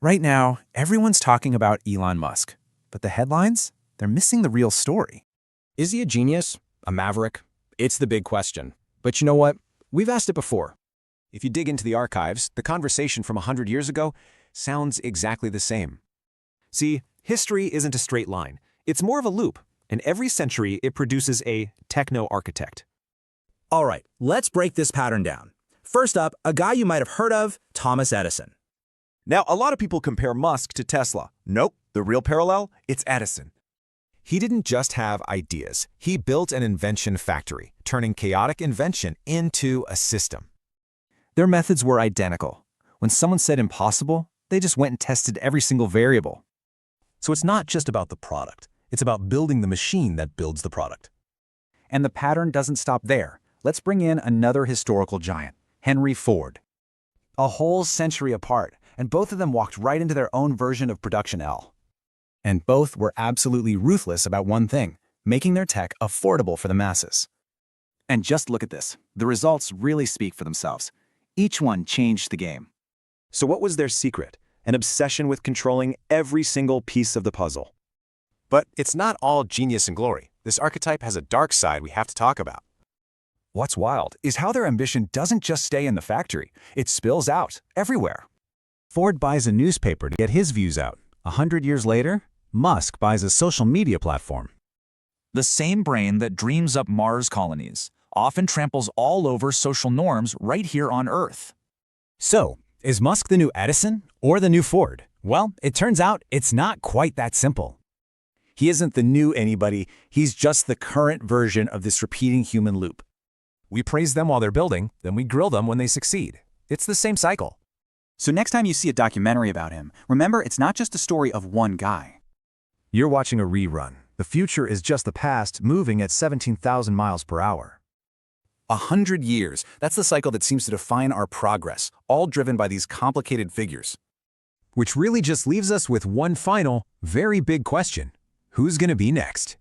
Right now, everyone's talking about Elon Musk, but the headlines? They're missing the real story. Is he a genius? A maverick? It's the big question. But you know what? We've asked it before. If you dig into the archives, the conversation from 100 years ago sounds exactly the same. See, history isn't a straight line. It's more of a loop, and every century it produces a techno-architect. All right, let's break this pattern down. First up, a guy you might have heard of, Thomas Edison. Now, a lot of people compare Musk to Tesla. Nope, the real parallel, it's Edison. He didn't just have ideas. He built an invention factory, turning chaotic invention into a system. Their methods were identical. When someone said impossible, they just went and tested every single variable. So it's not just about the product. It's about building the machine that builds the product. And the pattern doesn't stop there. Let's bring in another historical giant, Henry Ford. A whole century apart, and both of them walked right into their own version of Production L. And both were absolutely ruthless about one thing, making their tech affordable for the masses. And just look at this. The results really speak for themselves. Each one changed the game. So what was their secret? An obsession with controlling every single piece of the puzzle. But it's not all genius and glory. This archetype has a dark side we have to talk about. What's wild is how their ambition doesn't just stay in the factory. It spills out everywhere. Ford buys a newspaper to get his views out. 100 years later, Musk buys a social media platform. The same brain that dreams up Mars colonies often tramples all over social norms right here on Earth. So, is Musk the new Edison or the new Ford? Well, it turns out it's not quite that simple. He isn't the new anybody, he's just the current version of this repeating human loop. We praise them while they're building, then we grill them when they succeed. It's the same cycle. So next time you see a documentary about him, remember it's not just a story of one guy. You're watching a rerun. The future is just the past moving at 17,000 miles per hour. 100 years, that's the cycle that seems to define our progress, all driven by these complicated figures. Which really just leaves us with one final, very big question. Who's going to be next?